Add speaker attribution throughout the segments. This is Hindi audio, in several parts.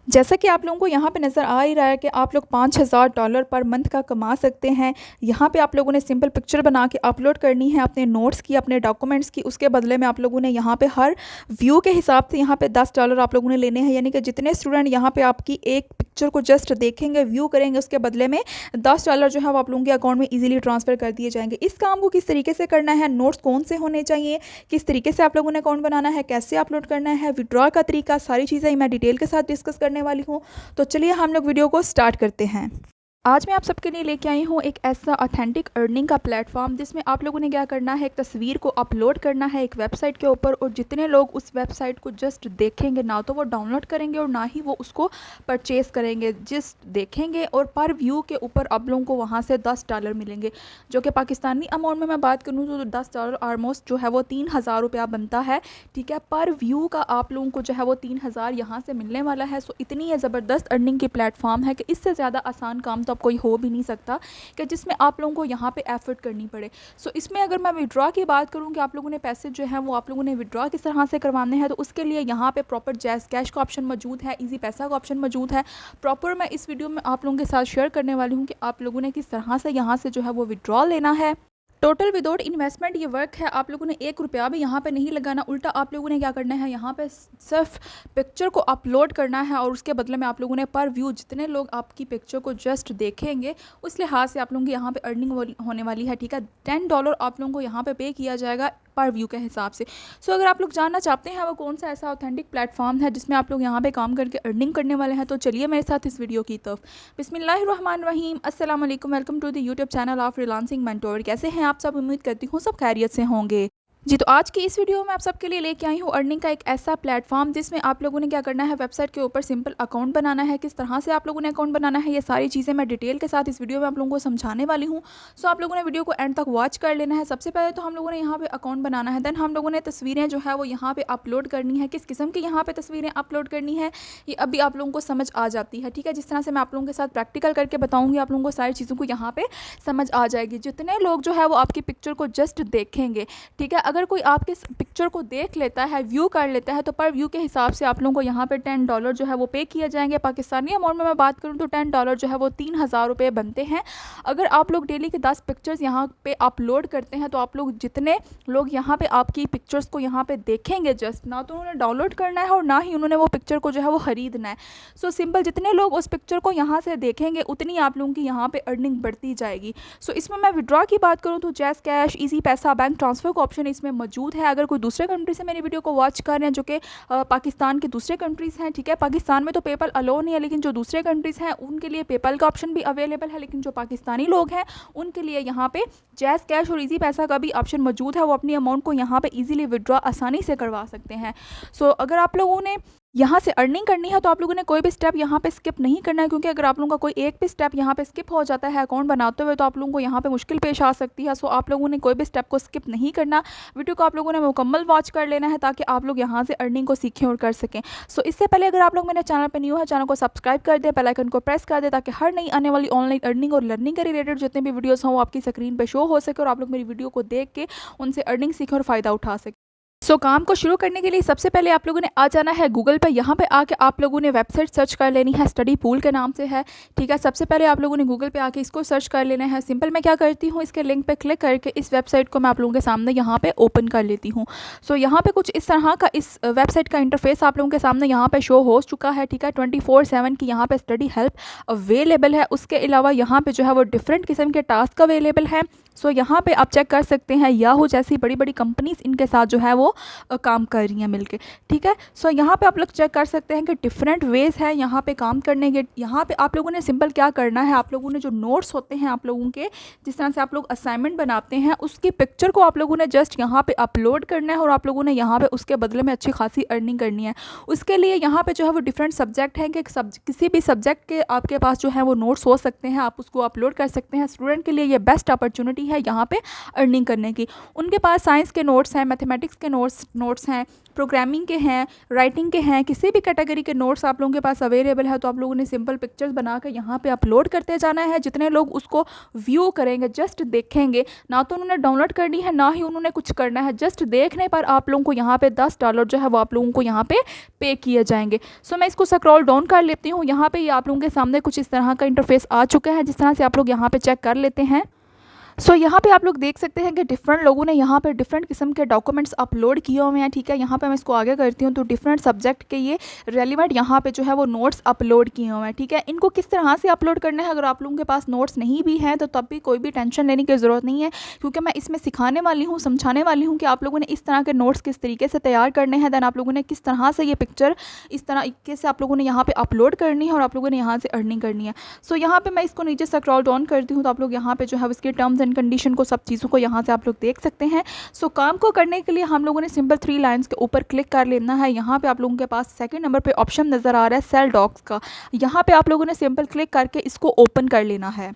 Speaker 1: जैसा कि आप लोगों को यहाँ पे नज़र आ ही रहा है कि आप लोग $5000 पर मंथ का कमा सकते हैं। यहाँ पे आप लोगों ने सिंपल पिक्चर बना के अपलोड करनी है अपने नोट्स की, अपने डॉक्यूमेंट्स की। उसके बदले में आप लोगों ने यहाँ पे हर व्यू के हिसाब से यहाँ पे $10 आप लोगों ने लेने हैं। यानी कि जितने स्टूडेंट यहाँ पे आपकी एक पिक्चर को जस्ट देखेंगे, व्यू करेंगे, उसके बदले में $10 जो है वो आप लोगों के अकाउंट में ईजिली ट्रांसफ़र कर दिए जाएंगे। इस काम को किस तरीके से करना है, नोट्स कौन से होने चाहिए, किस तरीके से आप लोगों ने अकाउंट बनाना है, कैसे अपलोड करना है, विड्रॉ का तरीका, सारी चीज़ें मैं डिटेल के साथ डिस्कस करने वाली हूँ। तो चलिए हम लोग वीडियो को स्टार्ट करते हैं। आज मैं आप सबके लिए लेके आई हूँ एक ऐसा ऑथेंटिक अर्निंग का प्लेटफॉर्म जिसमें आप लोगों ने क्या करना है, एक तस्वीर को अपलोड करना है एक वेबसाइट के ऊपर, और जितने लोग उस वेबसाइट को जस्ट देखेंगे, ना तो वो डाउनलोड करेंगे और ना ही वो उसको परचेज़ करेंगे, जस्ट देखेंगे, और पर व्यू के ऊपर आप लोगों को वहाँ से $10 मिलेंगे। जो कि पाकिस्तानी अमाउंट में मैं बात करूँ तो $10 ऑलमोस्ट जो है वो 3000 रुपया बनता है। ठीक है, पर व्यू का आप लोगों को जो है वो 3000 यहाँ से मिलने वाला है। सो इतनी ये ज़बरदस्त अर्निंग की प्लेटफॉर्म है कि इससे ज़्यादा आसान काम तो कोई हो भी नहीं सकता कि जिसमें आप लोगों को यहाँ पे एफर्ट करनी पड़े। सो इसमें अगर मैं विड्रॉ की बात करूँ कि आप लोगों ने पैसे जो हैं वो आप लोगों ने विड्रॉ किस तरह से करवाने हैं, तो उसके लिए यहाँ पे प्रॉपर जैज़ कैश का ऑप्शन मौजूद है, इजी पैसा का ऑप्शन मौजूद है। प्रॉपर मैं इस वीडियो में आप लोगों के साथ शेयर करने वाली हूँ कि आप लोगों ने किस तरह से यहाँ से जो है वो विड्रॉ लेना है। टोटल विदाउट इन्वेस्टमेंट ये वर्क है। आप लोगों ने ₹1 भी यहाँ पे नहीं लगाना, उल्टा आप लोगों ने क्या करना है, यहाँ पे सिर्फ पिक्चर को अपलोड करना है, और उसके बदले में आप लोगों ने पर व्यू जितने लोग आपकी पिक्चर को जस्ट देखेंगे उस लिहाज से आप लोगों की यहाँ पे अर्निंग होने वाली है। ठीक है, $10 आप लोगों को यहाँ पे किया जाएगा पर व्यू के हिसाब से। सो अगर आप लोग जानना चाहते हैं वो कौन सा ऐसा ऑथेंटिक प्लेटफॉर्म है जिसमें आप लोग यहाँ पे काम करके अर्निंग करने वाले हैं, तो चलिए मेरे साथ इस वीडियो की तरफ। बिस्मिल्लाहिर्रहमानिर्रहीम, अस्सलाम वालेकुम, welcome to the YouTube channel of freelancing mentor. कैसे हैं आप सब? उम्मीद करती हूँ सब खैरियत से होंगे जी। तो आज की इस वीडियो में आप सबके लिए लेके आई हूँ अर्निंग का एक ऐसा प्लेटफॉर्म जिसमें आप लोगों ने क्या करना है, वेबसाइट के ऊपर सिंपल अकाउंट बनाना है। किस तरह से आप लोगों ने अकाउंट बनाना है, ये सारी चीज़ें मैं डिटेल के साथ इस वीडियो में आप लोगों को समझाने वाली हूँ। सो आप लोगों ने वीडियो को एंड तक वॉच कर लेना है। सबसे पहले तो हम लोगों ने यहाँ पे अकाउंट बनाना है, देन हम लोगों ने तस्वीरें जो है वो यहाँ पे अपलोड करनी है। किस किस्म की यहाँ पे तस्वीरें अपलोड करनी है ये अभी आप लोगों को समझ आ जाती है। ठीक है, जिस तरह से मैं आप लोगों के साथ प्रैक्टिकल करके बताऊँगी आप लोगों को सारी चीज़ों को यहाँ पे समझ आ जाएगी। जितने लोग जो है वो आपकी पिक्चर को जस्ट देखेंगे, ठीक है, अगर कोई आपके पिक्चर को देख लेता है, व्यू कर लेता है, तो पर व्यू के हिसाब से आप लोगों को यहाँ पे $10 जो है वो पे किया जाएंगे। पाकिस्तानी अमाउंट में मैं बात करूँ तो $10 जो है वो 3000 रुपये बनते हैं। अगर आप लोग डेली के 10 पिक्चर्स यहाँ पे अपलोड करते हैं तो आप लोग जितने लोग यहाँ पे आपकी पिक्चर्स को यहाँ पे देखेंगे, जस्ट ना तो उन्होंने डाउनलोड करना है और ना ही उन्होंने वो पिक्चर को जो है वो ख़रीदना है। सो सिंपल, जितने लोग उस पिक्चर को यहाँ से देखेंगे उतनी आप लोगों की यहाँ पर अर्निंग बढ़ती जाएगी। सो इसमें मैं विड्रॉ की बात करूँ तो जैज़ कैश, ईजी पैसा, बैंक ट्रांसफ़र का ऑप्शन इसमें मौजूद है। अगर कोई दूसरे कंट्री से मेरी वीडियो को वॉच कर रहे हैं, जो कि पाकिस्तान के दूसरे कंट्रीज़ हैं, ठीक है, पाकिस्तान में तो पेपल अलो नहीं है, लेकिन जो दूसरे कंट्रीज़ हैं उनके लिए पेपल का ऑप्शन भी अवेलेबल है। लेकिन जो पाकिस्तानी लोग हैं उनके लिए यहाँ पे जैज़ कैश और इजी पैसा का भी ऑप्शन मौजूद है। वो अपनी अमाउंट को यहाँ पे इजीली विड्रॉ आसानी से करवा सकते हैं। सो अगर आप लोगों ने यहाँ से अर्निंग करनी है तो आप लोगों ने कोई भी स्टेप यहाँ पे स्किप नहीं करना है, क्योंकि अगर आप लोगों का कोई एक भी स्टेप यहाँ पे स्किप हो जाता है अकाउंट बनाते हुए तो आप लोगों को यहाँ पे मुश्किल पेश आ सकती है। सो आप लोगों ने कोई भी स्टेप को स्किप नहीं करना, वीडियो को आप लोगों ने मुकम्मल वॉच कर लेना है ताकि आप लोग यहाँ से अर्निंग को सीखें और कर सकें। सो इससे पहले अगर आप लोग मेरे चैनल पर न्यू है, चैनल को सब्सक्राइब कर दें, बेल आइकन को प्रेस कर दें ताकि हर नई आने वाली ऑनलाइन अर्निंग और लर्निंग के रिलेटेड जितने भी वीडियोज़ हों वो आपकी स्क्रीन पर शो हो सके और आप लोग मेरी वीडियो को देख के उनसे अर्निंग सीखें और फ़ायदा उठा सकें। सो काम को शुरू करने के लिए सबसे पहले आप लोगों ने आ जाना है गूगल पर। यहाँ पे आके आप लोगों ने वेबसाइट सर्च कर लेनी है, स्टडी पूल के नाम से है। ठीक है, सबसे पहले आप लोगों ने गूगल पे आके इसको सर्च कर लेना है। सिंपल मैं क्या करती हूँ, इसके लिंक पे क्लिक करके इस वेबसाइट को मैं आप लोगों के सामने यहाँ पे ओपन कर लेती हूँ। सो यहाँ पे कुछ इस तरह का इस वेबसाइट का इंटरफेस आप लोगों के सामने यहाँ पे शो हो चुका है। ठीक है, 24/7 की यहाँ पे स्टडी हेल्प अवेलेबल है। उसके अलावा यहाँ पे जो है वो डिफरेंट किस्म के टास्क अवेलेबल हैं। सो यहाँ पे आप चेक कर सकते हैं याहू जैसी बड़ी बड़ी कंपनीज इनके साथ जो है वो काम कर रही हैं मिलके। ठीक है, सो यहाँ पे आप लोग चेक कर सकते हैं कि डिफरेंट वेज़ है यहाँ पे काम करने के। यहाँ पे आप लोगों ने सिंपल क्या करना है, आप लोगों ने जो नोट्स होते हैं आप लोगों के, जिस तरह से आप लोग असाइनमेंट बनाते हैं, उसकी पिक्चर को आप लोगों ने जस्ट यहाँ पे अपलोड करना है और आप लोगों ने यहाँ पे उसके बदले में अच्छी खासी अर्निंग करनी है। उसके लिए यहाँ पे जो है वो डिफरेंट सब्जेक्ट हैं कि किसी भी सब्जेक्ट के आपके पास जो है वो नोट्स हो सकते हैं, आप उसको अपलोड कर सकते हैं। स्टूडेंट के लिए ये बेस्ट अपॉर्चुनिटी है यहाँ पे अर्निंग करने की। उनके पास साइंस के नोट्स हैं, मैथमेटिक्स के नोट्स नोट्स हैं, प्रोग्रामिंग के हैं, राइटिंग के हैं, किसी भी कैटेगरी के नोट्स आप लोगों के पास अवेलेबल है, तो आप लोगों ने सिंपल पिक्चर्स बनाकर यहाँ पे अपलोड करते जाना है। जितने लोग उसको व्यू करेंगे, जस्ट देखेंगे, ना तो उन्होंने डाउनलोड करनी है ना ही उन्होंने कुछ करना है, जस्ट देखने पर आप लोगों को यहाँ पे $10 जो है वो आप लोगों को यहाँ पे किए जाएंगे। सो मैं इसको स्क्रॉल डाउन कर लेती हूँ। यहाँ पे ये आप लोगों के सामने कुछ इस तरह का इंटरफेस आ चुका है, जिस तरह से आप लोग यहाँ पे चेक कर लेते हैं। यहाँ पे आप लोग देख सकते हैं कि डिफरेंट लोगों ने यहाँ पे डिफरेंट किस्म के डॉक्यूमेंट्स अपलोड किए हुए हैं। ठीक है, यहाँ पे मैं इसको आगे करती हूँ तो डिफरेंट सब्जेक्ट के ये रेलिवेंट यहाँ पे जो है वो नोट्स अपलोड किए हुए हैं। ठीक है, इनको किस तरह से अपलोड करना है, अगर आप लोगों के पास नोट्स नहीं भी हैं तो तब भी कोई भी टेंशन लेने की ज़रूरत नहीं है, क्योंकि मैं इसमें सिखाने वाली हूँ, समझाने वाली हूँ कि आप लोगों ने इस तरह के नोट्स किस तरीके से तैयार करने हैं, दैन आप लोगों ने किस तरह से ये पिक्चर इस तरीके से आप लोगों ने यहाँ पर अपलोड करनी है और आप लोगों ने यहाँ से अर्निंग करनी है। यहाँ पर मैं इसको नीचे स्क्रॉल डाउन करती हूँ तो आप लोग यहाँ पर जो है इसके टर्म्स एंड कंडीशन को सब चीज़ों को यहाँ से आप लोग देख सकते हैं। काम को करने के लिए हम लोगों ने सिंपल 3 लाइंस के ऊपर क्लिक कर लेना है। यहाँ पे आप लोगों के पास सेकंड नंबर पे ऑप्शन नज़र आ रहा है सेल डॉक्स का, यहाँ पे आप लोगों ने सिंपल क्लिक करके इसको ओपन कर लेना है।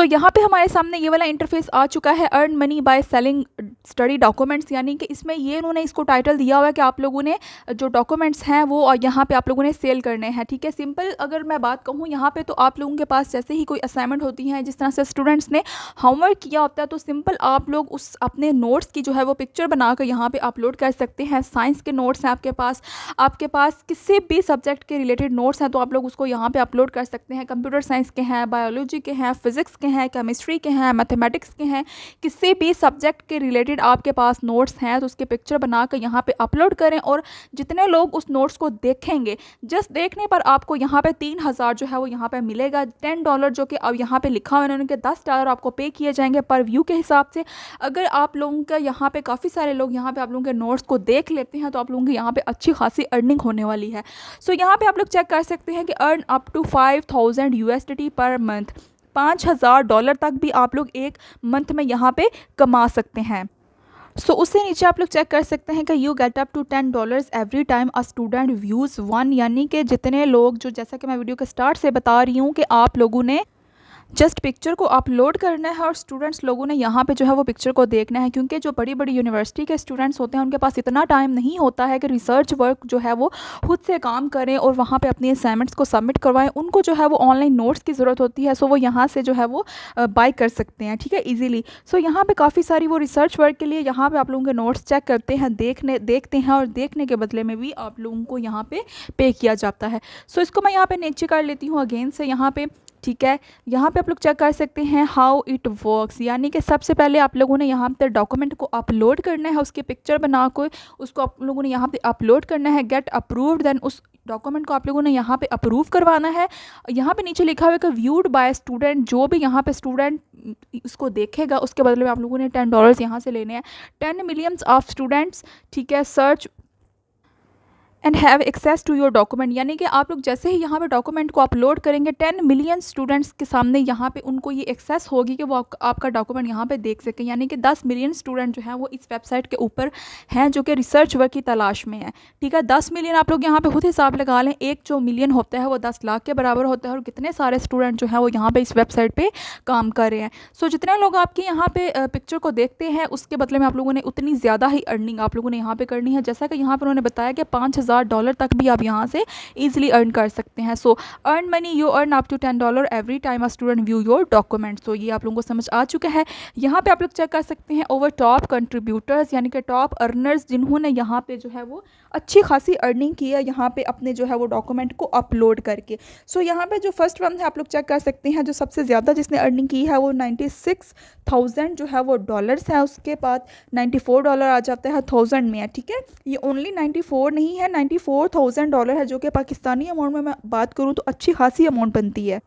Speaker 1: यहाँ पे हमारे सामने ये वाला इंटरफेस आ चुका है, earn money by selling study documents, यानी कि इसमें ये उन्होंने इसको टाइटल दिया हुआ है कि आप लोगों ने जो डॉक्यूमेंट्स हैं वो यहाँ पे आप लोगों ने सेल करने हैं। ठीक है, सिंपल अगर मैं बात कहूँ यहाँ पे तो आप लोगों के पास जैसे ही कोई असाइनमेंट होती है, जिस तरह से स्टूडेंट्स ने होमवर्क किया होता है, तो सिंपल आप लोग उस अपने नोट्स की जो है वो पिक्चर बनाकर यहाँ पर अपलोड कर सकते हैं। साइंस के नोट्स हैं आपके पास किसी भी सब्जेक्ट के रिलेटेड नोट्स हैं तो आप लोग उसको यहाँ पर अपलोड कर सकते हैं। कंप्यूटर साइंस के हैं, बायोलॉजी के हैं, फिजिक्स के हैं, केमिस्ट्री के हैं, मैथमेटिक्स के हैं, किसी भी सब्जेक्ट के रिलेटेड आपके पास नोट्स हैं तो उसके पिक्चर बनाकर यहाँ पे अपलोड करें। और जितने लोग उस नोट्स को देखेंगे, जस्ट देखने पर आपको यहाँ पे 3000 जो है वो यहाँ पे मिलेगा। $10 जो कि अब यहाँ पे लिखा हुआ है उन्होंने, $10 आपको पे किए जाएंगे पर व्यू के हिसाब से। अगर आप लोगों का यहाँ पे काफ़ी सारे लोग यहाँ पे आप लोगों के नोट्स को देख लेते हैं तो आप लोगों की यहाँ पे अच्छी खासी अर्निंग होने वाली है। यहाँ पे आप लोग चेक कर सकते हैं कि earn up to 5000 USDT per month, $5000 तक भी आप लोग एक मंथ में यहाँ पे कमा सकते हैं। उससे नीचे आप लोग चेक कर सकते हैं कि you get up to $10 every time a student views one, यानी कि जितने लोग, जो जैसा कि मैं वीडियो के स्टार्ट से बता रही हूँ कि आप लोगों ने जस्ट पिक्चर को अपलोड करना है और स्टूडेंट्स लोगों ने यहाँ पे जो है वो पिक्चर को देखना है, क्योंकि जो बड़ी बड़ी यूनिवर्सिटी के स्टूडेंट्स होते हैं उनके पास इतना टाइम नहीं होता है कि रिसर्च वर्क जो है वो खुद से काम करें और वहाँ पे अपनी असाइनमेंट्स को सबमिट करवाएं। उनको जो है वो ऑनलाइन नोट्स की ज़रूरत होती है, वो यहाँ से जो है वो बाय कर सकते हैं। ठीक है, ईजीली। यहाँ पर काफ़ी सारी वो रिसर्च वर्क के लिए यहाँ पर आप लोगों के नोट्स चेक करते हैं, देखते हैं और देखने के बदले में भी आप लोगों को यहाँ पर पे किया जाता है। इसको मैं यहाँ पर नीचे कर लेती हूँ अगेन से यहाँ पर। ठीक है, यहाँ पे आप लोग चेक कर सकते हैं हाउ इट वर्क्स, यानी कि सबसे पहले आप लोगों ने यहाँ पे डॉक्यूमेंट को अपलोड करना है, उसके पिक्चर बना कर उसको आप लोगों ने यहाँ पे अपलोड करना है, गेट अप्रूव्ड, देन उस डॉक्यूमेंट को आप लोगों ने यहाँ पे अप्रूव करवाना है। यहाँ पे नीचे लिखा हुआ है कि व्यूड बाय स्टूडेंट, जो भी यहाँ पे स्टूडेंट इसको देखेगा उसके बदले में आप लोगों ने $10 यहाँ से लेने हैं। 10 मिलियंस ऑफ स्टूडेंट्स, ठीक है, search and have access to your document, यानी कि आप लोग जैसे ही यहाँ पे डॉक्यूमेंट को अपलोड करेंगे 10 मिलियन स्टूडेंट्स के सामने यहाँ पे उनको ये एक्सेस होगी कि वो आपका डॉक्यूमेंट यहाँ पे देख सकें। यानी कि 10 मिलियन स्टूडेंट जो हैं वो इस वेबसाइट के ऊपर हैं जो कि रिसर्च वर्क की तलाश में है। ठीक है, 10 मिलियन आप लोग यहाँ पे खुद हिसाब लगा लें, एक जो मिलियन होता है वो 10 लाख के बराबर होता है और कितने सारे स्टूडेंट जो हैं वो यहाँ पर इस वेबसाइट पर काम कर रहे हैं। जितने लोग आपके यहाँ पे पिक्चर को देखते हैं उसके बदले में आप लोगों ने उतनी ज़्यादा ही अर्निंग आप लोगों ने यहाँ पर करनी है। जैसा कि यहाँ पर उन्होंने बताया कि $5000 तक भी आप यहाँ से इजीली अर्न कर सकते हैं। Earn money, you earn up to $10 every time a student view your document. ये आप लोगों को समझ आ चुका है। यहाँ पे आप लोग चेक कर सकते हैं ओवर टॉप कंट्रीब्यूटर्स, यानी कि टॉप अर्नर्स जिन्होंने यहाँ पे जो है वो अच्छी खासी अर्निंग की है यहाँ पे अपने जो है वो डॉक्यूमेंट को अपलोड करके। यहाँ पे जो फर्स्ट वन है आप लोग चेक कर सकते हैं, जो सबसे ज़्यादा जिसने अर्निंग की है वो 96,000 जो है वो डॉलर्स है। उसके बाद $94 आ जाता है 1000 में। ठीक है, ये ओनली 94 नहीं है, $94,000 है, जो कि पाकिस्तानी अमाउंट में मैं बात करूँ तो अच्छी खासी अमाउंट बनती है।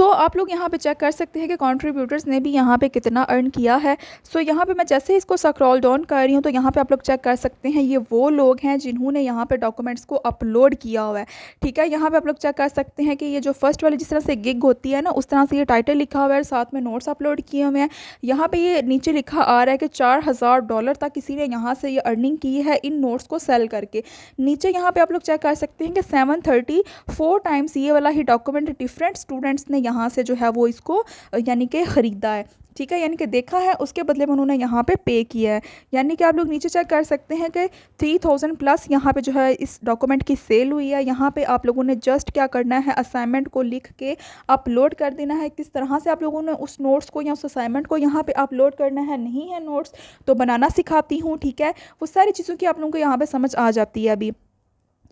Speaker 1: आप लोग यहाँ पे चेक कर सकते हैं कि कंट्रीब्यूटर्स ने भी यहाँ पे कितना अर्न किया है। यहाँ पे मैं जैसे ही इसको स्क्रॉल डाउन कर रही हूँ तो यहाँ पे आप लोग चेक कर सकते हैं ये वो लोग हैं जिन्होंने यहाँ पे डॉक्यूमेंट्स को अपलोड किया हुआ है। ठीक है, यहाँ पे आप लोग चेक कर सकते हैं कि ये जो फर्स्ट वाली जिस तरह से गिग होती है ना, उस तरह से ये टाइटल लिखा हुआ है, साथ में नोट्स अपलोड किए हुए हैं। यहाँ पर ये नीचे लिखा आ रहा है कि $4000 तक किसी ने यहाँ से ये अर्निंग की है इन नोट्स को सेल करके। नीचे यहाँ पर आप लोग चेक कर सकते हैं कि 734 टाइम्स ये वाला ही डॉक्यूमेंट डिफरेंट स्टूडेंट्स ने ने यहाँ से जो है वो इसको यानी कि ख़रीदा है, ठीक है, यानी कि देखा है, उसके बदले में उन्होंने यहाँ पे पे किया है। यानी कि आप लोग नीचे चेक कर सकते हैं कि 3000 प्लस यहाँ पे जो है इस डॉक्यूमेंट की सेल हुई है। यहाँ पे आप लोगों ने जस्ट क्या करना है, असाइनमेंट को लिख के अपलोड कर देना है। किस तरह से आप लोगों ने उस नोट्स को या उस असाइनमेंट को यहाँ पे अपलोड करना है, नहीं है नोट्स तो बनाना सिखाती हूँ, ठीक है। वो सारी चीज़ों की आप लोगों को यहाँ पे समझ आ जाती है अभी।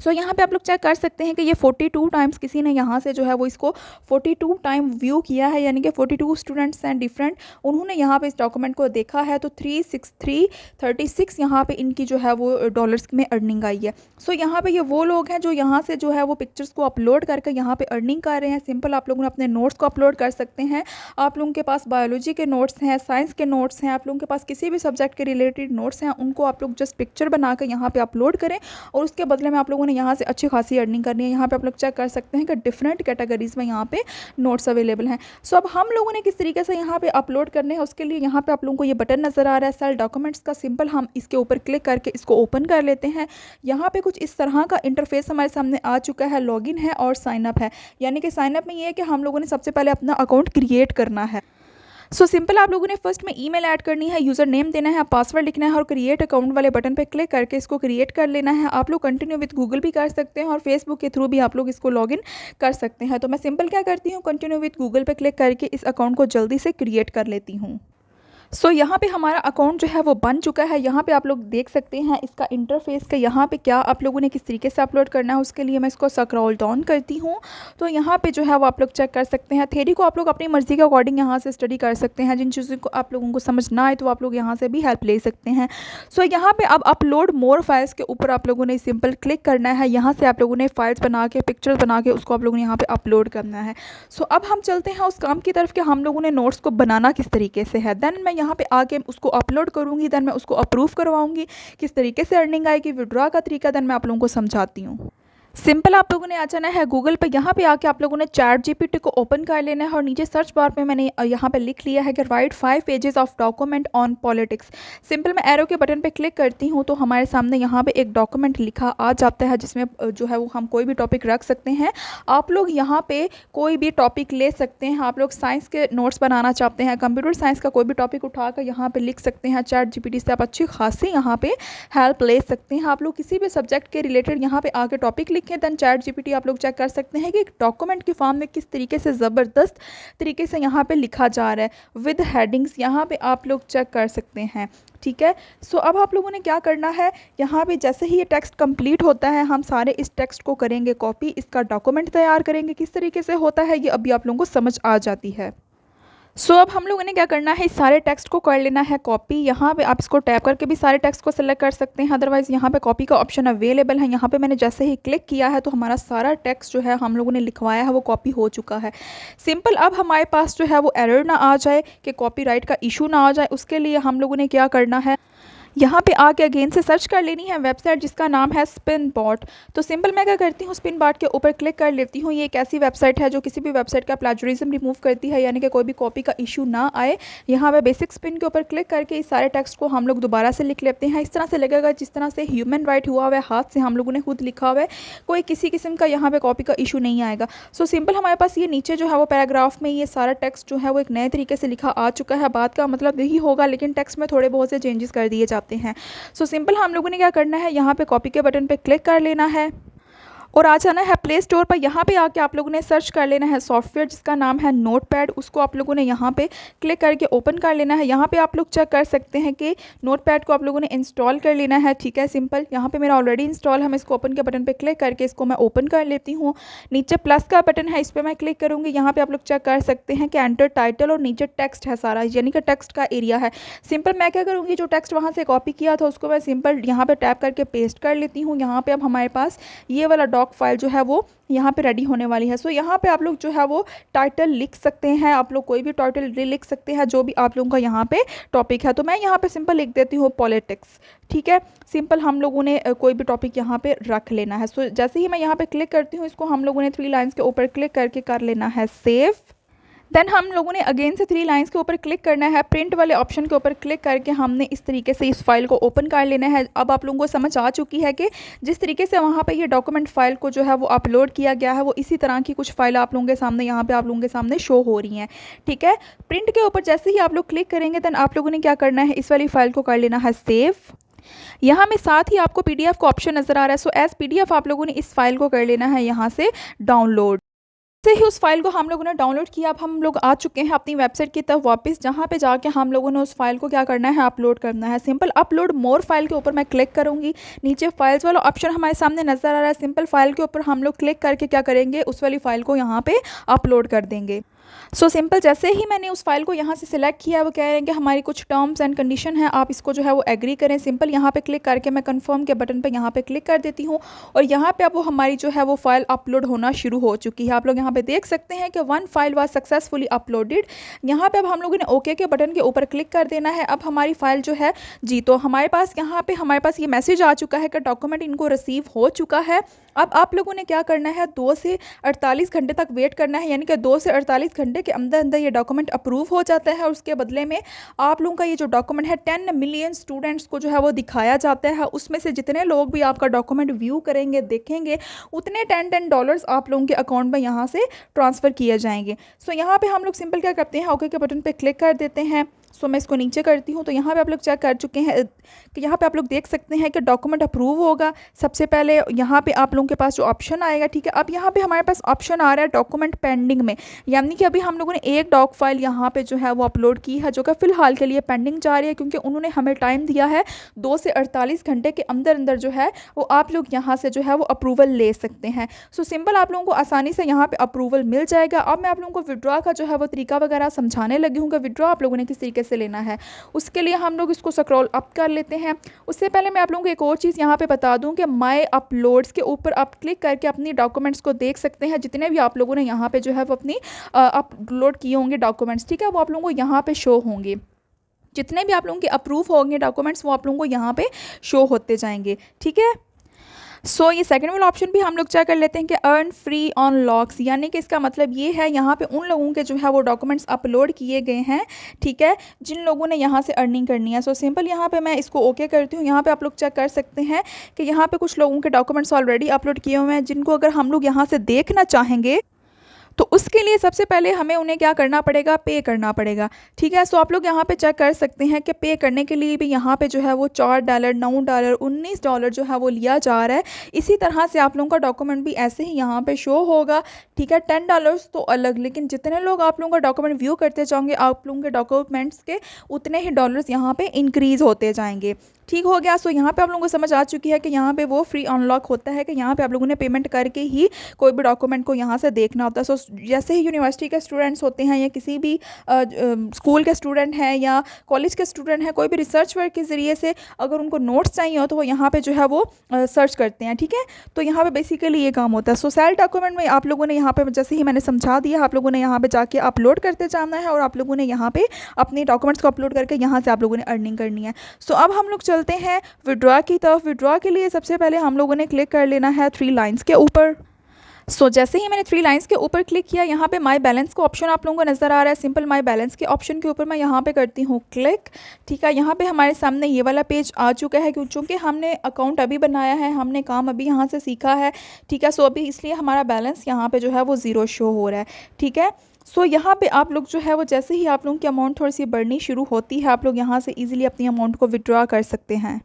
Speaker 1: यहाँ पे आप लोग चेक कर सकते हैं कि ये 42 टाइम्स किसी ने यहाँ से जो है वो इसको 42 टाइम व्यू किया है, यानी कि 42 स्टूडेंट्स हैं डिफरेंट, उन्होंने यहाँ पे इस डॉक्यूमेंट को देखा है। तो 36336 यहाँ पे इनकी जो है वो डॉलर्स में अर्निंग आई है। यहाँ पे ये वो लोग हैं जो यहाँ से जो है वो पिक्चर्स को अपलोड करके यहाँ पे अर्निंग कर रहे हैं। सिंपल आप लोगों ने अपने नोट्स को अपलोड कर सकते हैं। आप लोगों के पास बायोलॉजी के नोट्स हैं, साइंस के नोट्स हैं, आप लोगों के पास किसी भी सब्जेक्ट के रिलेटेड नोट्स हैं, उनको आप लोग जस्ट पिक्चर बना कर यहाँ पे अपलोड करें और उसके बदले में आप लोगों ने यहाँ से अच्छी खासी अर्निंग करनी है। यहाँ पे आप लोग चेक कर सकते हैं कि डिफरेंट कैटेगरीज में यहाँ पे नोट्स अवेलेबल हैं। अब हम लोगों ने किस तरीके से यहाँ पे अपलोड करने हैं, उसके लिए यहाँ पे आप लोगों को ये बटन नज़र आ रहा है सेल डॉक्यूमेंट्स का। सिंपल हम इसके ऊपर क्लिक करके इसको ओपन कर लेते हैं। यहाँ पे कुछ इस तरह का इंटरफेस हमारे सामने आ चुका है, लॉगिन है और साइनअप है। यानी कि साइनअप में ये है कि हम लोगों ने सबसे पहले अपना अकाउंट क्रिएट करना है। सिंपल आप लोगों ने फर्स्ट में ईमेल ऐड करनी है, यूज़र नेम देना है, पासवर्ड लिखना है और क्रिएट अकाउंट वाले बटन पे क्लिक करके इसको क्रिएट कर लेना है। आप लोग कंटिन्यू विद गूगल भी कर सकते हैं और फेसबुक के थ्रू भी आप लोग इसको लॉगिन कर सकते हैं। तो मैं सिंपल क्या करती हूँ, कंटिन्यू विद गूगल पे क्लिक करके इस अकाउंट को जल्दी से क्रिएट कर लेती हूँ। यहाँ पे हमारा अकाउंट जो है वो बन चुका है। यहाँ पे आप लोग देख सकते हैं इसका इंटरफेस का, यहाँ पे क्या आप लोगों ने किस तरीके से अपलोड करना है उसके लिए मैं इसको स्क्रॉल डाउन करती हूँ। तो यहाँ पे जो है वो आप लोग चेक कर सकते हैं। थ्योरी को आप लोग अपनी मर्ज़ी के अकॉर्डिंग यहाँ से स्टडी कर सकते हैं। जिन चीज़ों को आप लोगों को समझ ना आए तो आप लोग यहाँ से भी हेल्प ले सकते हैं। यहाँ पे अब अपलोड मोर फाइल्स के ऊपर आप लोगों ने सिंपल क्लिक करना है। यहाँ से आप लोगों ने फाइल्स बना के, पिक्चर्स बना के उसको आप लोगों ने यहाँ पे अपलोड करना है। अब हम चलते हैं उस काम की तरफ कि हम लोगों ने नोट्स को बनाना किस तरीके से है। देन मैं यहाँ पे आके उसको अपलोड करूँगी, देन मैं उसको अप्रूव करवाऊँगी। किस तरीके से अर्निंग आएगी, विड्रॉ का तरीका देन मैं आप लोगों को समझाती हूँ। सिंपल आप लोगों ने आ जाना है गूगल पे। यहाँ पे आके आप लोगों ने चैट जीपीटी को ओपन कर लेना है और नीचे सर्च बार पे मैंने यहाँ पे लिख लिया है कि right 5 pages of document on politics. Simple मैं एरो के बटन पे क्लिक करती हूँ तो हमारे सामने यहाँ पे एक डॉक्यूमेंट लिखा आ जाता है जिसमें जो है वो हम कोई भी टॉपिक रख सकते हैं। आप लोग यहाँ पे कोई भी टॉपिक ले सकते हैं। आप लोग साइंस के नोट्स बनाना चाहते हैं, कंप्यूटर साइंस का कोई भी टॉपिक उठाकर यहाँ पर लिख सकते हैं। चैट जीपीटी से आप अच्छी खासी यहाँ पे हेल्प ले सकते हैं। आप लोग किसी भी सब्जेक्ट के रिलेटेड यहाँ पे आके टॉपिक लिखें, दैन चैट जीपीटी आप लोग चेक कर सकते हैं कि एक डॉक्यूमेंट के फॉर्म में किस तरीके से ज़बरदस्त तरीके से यहाँ पे लिखा जा रहा है विद हेडिंग्स। यहाँ पे आप लोग चेक कर सकते हैं, ठीक है। अब आप लोगों ने क्या करना है, यहाँ पे जैसे ही ये टेक्स्ट कंप्लीट होता है हम सारे इस टेक्स्ट को करेंगे कॉपी, इसका डॉक्यूमेंट तैयार करेंगे। किस तरीके से होता है ये अभी आप लोगों को समझ आ जाती है। अब हम लोगों ने क्या करना है, इस सारे टेक्स्ट को कर लेना है कॉपी। यहाँ पे आप इसको टैप करके भी सारे टेक्स्ट को सिलेक्ट कर सकते हैं, अदरवाइज़ यहाँ पे कॉपी का ऑप्शन अवेलेबल है। यहाँ पे मैंने जैसे ही क्लिक किया है तो हमारा सारा टेक्स्ट जो है हम लोगों ने लिखवाया है वो कॉपी हो चुका है। सिंपल अब हमारे पास जो है वो एरर ना आ जाए कि कॉपीराइट का इशू ना आ जाए, उसके लिए हम लोगों ने क्या करना है, यहाँ पे आके अगेन से सर्च कर लेनी है वेबसाइट जिसका नाम है स्पिनबॉट। तो सिंपल मैं क्या करती हूँ, स्पिनबॉट के ऊपर क्लिक कर लेती हूँ। ये एक ऐसी वेबसाइट है जो किसी भी वेबसाइट का प्लेजरिज्म रिमूव करती है, यानी कि कोई भी कॉपी का इशू ना आए। यहाँ पे बेसिक स्पिन के ऊपर क्लिक करके इस सारे टेक्स्ट को हम लोग दोबारा से लिख लेते हैं। इस तरह से लगेगा जिस तरह से ह्यूमन राइट हुआ हुआ है, हाथ से हम लोगों ने खुद लिखा हुआ है, कोई किसी किस्म का यहाँ पर कॉपी का इशू नहीं आएगा। सिंपल हमारे पास ये नीचे जो है वो पैराग्राफ में ये सारा टेक्स्ट जो है वो एक नए तरीके से लिखा आ चुका है। बात का मतलब यही होगा, लेकिन टेक्स्ट में थोड़े बहुत से चेंजेस कर दिए जाते हैं। सिंपल हम लोगों ने क्या करना है, यहाँ पे कॉपी के बटन पे क्लिक कर लेना है और आ जाना है प्ले स्टोर पर। यहाँ पे आके आप लोगों ने सर्च कर लेना है सॉफ्टवेयर जिसका नाम है नोटपैड। उसको आप लोगों ने यहाँ पे क्लिक करके ओपन कर लेना है। यहाँ पे आप लोग चेक कर सकते हैं कि नोटपैड को आप लोगों ने इंस्टॉल कर लेना है, ठीक है। सिंपल यहाँ पे मेरा ऑलरेडी इंस्टॉल है, मैं इसको ओपन के बटन पर क्लिक करके इसको मैं ओपन कर लेती हूँ। नीचे प्लस का बटन है, इस पर मैं क्लिक करूँगी। यहाँ पर आप लोग चेक कर सकते हैं कि एंटर टाइटल और नीचे टेक्स्ट है सारा, यानी कि टेक्स्ट का एरिया है। सिंपल मैं क्या करूँगी, जो टेक्स्ट वहाँ से कॉपी किया था उसको मैं सिंपल यहाँ पर टैप करके पेस्ट कर लेती हूँ। यहाँ पर अब हमारे पास ये वाला डॉक फाइल जो है वो यहाँ पे रेडी होने वाली है। यहाँ पे आप लोग जो है वो टाइटल लिख सकते हैं। आप लोग कोई भी टाइटल लिख सकते हैं जो भी आप लोगों का यहाँ पे टॉपिक है। तो मैं यहाँ पे सिंपल लिख देती हूँ पॉलिटिक्स, ठीक है। सिंपल हम लोगों ने कोई भी टॉपिक यहाँ पे रख लेना है। जैसे ही मैं यहाँ पे क्लिक करती हूँ, इसको हम लोगों ने 3 लाइन्स के ऊपर क्लिक करके कर लेना है सेव। देन हम लोगों ने अगेन से 3 लाइंस के ऊपर क्लिक करना है, प्रिंट वाले ऑप्शन के ऊपर क्लिक करके हमने इस तरीके से इस फाइल को ओपन कर लेना है। अब आप लोगों को समझ आ चुकी है कि जिस तरीके से वहाँ पे ये डॉक्यूमेंट फाइल को जो है वो अपलोड किया गया है, वो इसी तरह की कुछ फाइल आप लोगों के सामने यहाँ पे आप लोगों के सामने शो हो रही हैं। ठीक है, प्रिंट के ऊपर जैसे ही आप लोग क्लिक करेंगे देन आप लोगों ने क्या करना है, इस वाली फाइल को कर लेना है सेव। यहाँ में साथ ही आपको PDF का ऑप्शन नज़र आ रहा है, सो एज PDF आप लोगों ने इस फाइल को कर लेना है यहाँ से डाउनलोड। से ही उस फाइल को हम लोगों ने डाउनलोड किया। अब हम लोग आ चुके हैं अपनी वेबसाइट की तरफ वापस, जहाँ पे जाके हम लोगों ने उस फाइल को क्या करना है, अपलोड करना है। सिंपल अपलोड मोर फाइल के ऊपर मैं क्लिक करूँगी, नीचे फाइल्स वाला ऑप्शन हमारे सामने नज़र आ रहा है। सिंपल फाइल के ऊपर हम लोग क्लिक करके क्या करेंगे, उस वाली फाइल को यहाँ पे अपलोड कर देंगे। सो सिंपल जैसे ही मैंने उस फाइल को यहाँ से सिलेक्ट किया, वो कह रहे हैं कि हमारी कुछ टर्म्स एंड कंडीशन है, आप इसको जो है वो एग्री करें। सिंपल यहाँ पे क्लिक करके मैं कंफर्म के बटन पे यहाँ पे क्लिक कर देती हूँ और यहाँ पे अब वो हमारी जो है वो फाइल अपलोड होना शुरू हो चुकी है। आप लोग यहाँ पे देख सकते हैं कि 1 फाइल वाज सक्सेसफुली अपलोडेड। यहाँ पे अब हम लोगों ने ओके के बटन के ऊपर क्लिक कर देना है। अब हमारी फाइल जो है जी, तो हमारे पास यहाँ पे हमारे पास ये मैसेज आ चुका है कि डॉक्यूमेंट इनको रिसीव हो चुका है। अब आप लोगों ने क्या करना है, 2 से 48 घंटे तक वेट करना है, यानी कि 2 से 48 घंटे के अंदर अंदर ये डॉक्यूमेंट अप्रूव हो जाता है और उसके बदले में आप लोगों का ये जो डॉक्यूमेंट है 10 मिलियन स्टूडेंट्स को जो है वो दिखाया जाता है। उसमें से जितने लोग भी आपका डॉक्यूमेंट व्यू करेंगे, देखेंगे, उतने $10 आप लोगों के अकाउंट में यहाँ से ट्रांसफ़र किए जाएंगे। सो यहाँ पे हम लोग सिंपल क्या करते हैं, ओके के बटन पे क्लिक कर देते हैं। सो मैं इसको नीचे करती हूँ, तो यहाँ पे आप लोग चेक कर चुके हैं कि यहाँ पे आप लोग देख सकते हैं कि डॉक्यूमेंट अप्रूव होगा। सबसे पहले यहाँ पे आप लोगों के पास जो ऑप्शन आएगा, ठीक है, अब यहाँ पे हमारे पास ऑप्शन आ रहा है डॉक्यूमेंट पेंडिंग में, यानी कि अभी हम लोगों ने एक डॉक फाइल यहाँ पे जो है वो अपलोड की है, जो कि फ़िलहाल के लिए पेंडिंग जा रही है, क्योंकि उन्होंने हमें टाइम दिया है 2 से 48 घंटे के अंदर अंदर जो है वो आप लोग यहाँ से जो है वो अप्रूवल ले सकते हैं। सो सिंपल आप लोगों को आसानी से यहाँ पर अप्रूवल मिल जाएगा। अब मैं आप लोगों को विड्रॉ का जो है वो तरीका वगैरह समझाने लगी हूँ कि विड्रॉ आप लोगों ने किस तरीके से लेना है। उसके लिए हम लोग इसको स्क्रॉल अप कर लेते हैं। उससे पहले मैं आप लोगों को एक और चीज़ यहाँ पे बता दूं कि माय अपलोड्स के ऊपर आप क्लिक करके अपनी डॉक्यूमेंट्स को देख सकते हैं। जितने भी आप लोगों ने यहाँ पे जो है वो अपनी अपलोड किए होंगे डॉक्यूमेंट्स, ठीक है, वो आप लोगों को यहाँ पे शो होंगे। जितने भी आप लोगों के अप्रूव होंगे डॉक्यूमेंट्स, वो आप लोगों को यहाँ पे शो होते जाएंगे। ठीक है, सो ये सेकंड वाला ऑप्शन भी हम लोग चेक कर लेते हैं कि अर्न फ्री ऑन लॉक्स, यानी कि इसका मतलब ये है यहाँ पे उन लोगों के जो है वो डॉक्यूमेंट्स अपलोड किए गए हैं, ठीक है, जिन लोगों ने यहाँ से अर्निंग करनी है। सो सिंपल यहाँ पे मैं इसको ओके करती हूँ। यहाँ पे आप लोग चेक कर सकते हैं कि यहाँ पे कुछ लोगों के डॉक्यूमेंट्स ऑलरेडी अपलोड किए हुए हैं, जिनको अगर हम लोग यहाँ से देखना चाहेंगे तो उसके लिए सबसे पहले हमें उन्हें क्या करना पड़ेगा, पे करना पड़ेगा। ठीक है, सो आप लोग यहाँ पे चेक कर सकते हैं कि पे करने के लिए भी यहाँ पे जो है वो $4, $9, $19 जो है वो लिया जा रहा है। इसी तरह से आप लोगों का डॉक्यूमेंट भी ऐसे ही यहाँ पे शो होगा। ठीक है, $10 तो अलग, लेकिन जितने लोग आप लोगों का डॉक्यूमेंट व्यू करते जाएंगे, आप लोगों के डॉक्यूमेंट्स के उतने ही डॉलर्स यहाँ पे इंक्रीज़ होते जाएंगे। ठीक हो गया। सो यहाँ पे आप लोगों को समझ आ चुकी है कि यहाँ पे वो फ्री अनलॉक होता है कि यहाँ पे आप लोगों ने पेमेंट करके ही कोई भी डॉक्यूमेंट को यहाँ से देखना होता है। सो जैसे ही यूनिवर्सिटी के स्टूडेंट्स होते हैं या किसी भी स्कूल के स्टूडेंट हैं या कॉलेज के स्टूडेंट हैं, कोई भी रिसर्च वर्क के ज़रिए से अगर उनको नोट्स चाहिए हो तो वो यहाँ पर जो है वो सर्च करते हैं। ठीक है, तो यहाँ पर बेसिकली ये काम होता है। सो सेल्फ डॉक्यूमेंट में आप लोगों ने यहाँ पर जैसे ही मैंने समझा दिया, आप लोगों ने यहाँ पर जाके अपलोड करते जाना है और आप लोगों ने यहाँ पर अपने डॉक्यूमेंट्स को अपलोड करके यहाँ से आप लोगों ने अर्निंग करनी है। सो अब हम लोग चलते हैं विड्रॉ की तरफ। विड्रॉ के लिए सबसे पहले हम लोगों ने क्लिक कर लेना है 3 लाइंस के ऊपर। सो जैसे ही मैंने 3 लाइंस के ऊपर क्लिक किया, यहाँ पे माय बैलेंस का ऑप्शन आप लोगों को नज़र आ रहा है। सिंपल माय बैलेंस के ऑप्शन के ऊपर मैं यहाँ पे करती हूँ क्लिक। ठीक है, यहाँ पे हमारे सामने ये वाला पेज आ चुका है, क्योंकि हमने अकाउंट अभी बनाया है, हमने काम अभी यहाँ से सीखा है। ठीक है, सो अभी इसलिए हमारा बैलेंस यहाँ पे जो है वो 0 शो हो रहा है। ठीक है, सो यहाँ पे आप लोग जो है वो जैसे ही आप लोगों की अमाउंट थोड़ी सी बढ़नी शुरू होती है, आप लोग यहाँ से ईजिली अपनी अमाउंट को विड्रॉ कर सकते हैं।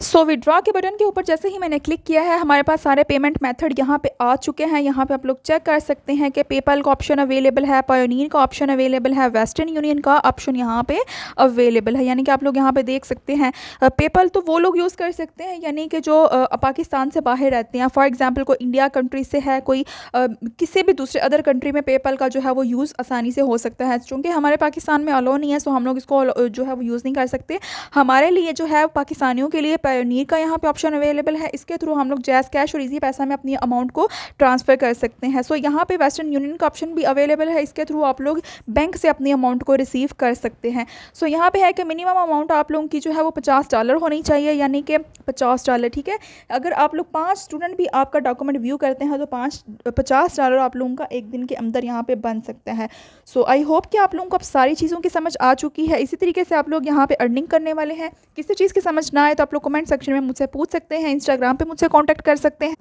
Speaker 1: सो विड्रॉ के बटन के ऊपर जैसे ही मैंने क्लिक किया है, हमारे पास सारे पेमेंट मेथड यहाँ पे आ चुके हैं। यहाँ पे आप लोग चेक कर सकते हैं कि पेपल का ऑप्शन अवेलेबल है, पायोनियर का ऑप्शन अवेलेबल है, वेस्टर्न यूनियन का ऑप्शन यहाँ पे अवेलेबल है। यानी कि आप लोग यहाँ पे देख सकते हैं पेपल तो वो लोग यूज़ कर सकते हैं यानी कि जो पाकिस्तान से बाहर रहते हैं। फॉर एग्जाम्पल कोई इंडिया कंट्री से है, कोई किसी भी दूसरे अदर कंट्री में पेपल का जो है वो यूज़ आसानी से हो सकता है। चूँकि हमारे पाकिस्तान में अलो नहीं है, सो हम लोग इसको जो है वो यूज़ नहीं कर सकते। हमारे लिए जो है पाकिस्तानियों के लिए पायोनियर का यहाँ पे ऑप्शन अवेलेबल है, इसके थ्रू हम लोग जैज़ कैश और इजी पैसा में अपनी अमाउंट को ट्रांसफ़र कर सकते हैं। सो यहाँ पे वेस्टर्न यूनियन का ऑप्शन भी अवेलेबल है, इसके थ्रू आप लोग बैंक से अपनी अमाउंट को रिसीव कर सकते हैं। सो यहाँ पे है कि मिनिमम अमाउंट आप लोगों की जो है वो $50 होनी चाहिए, यानी कि $50, ठीक है। अगर आप लोग 5 स्टूडेंट भी आपका डॉक्यूमेंट व्यू करते हैं तो $50 आप लोगों का एक दिन के अंदर यहाँ पे बन सकता है। सो आई होप कि आप लोगों को अब सारी चीज़ों की समझ आ चुकी है। इसी तरीके से आप लोग यहाँ पे अर्निंग करने वाले हैं। किसी चीज़ की समझ ना आए तो आप लोग कमेंट सेक्शन में मुझसे पूछ सकते हैं, इंस्टाग्राम पे मुझसे कांटेक्ट कर सकते हैं।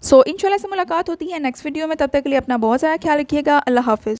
Speaker 1: सो इंशाल्लाह से मुलाकात होती है नेक्स्ट वीडियो में। तब तक के लिए अपना बहुत ज़्यादा ख्याल रखिएगा। अल्लाह हाफ़िज़।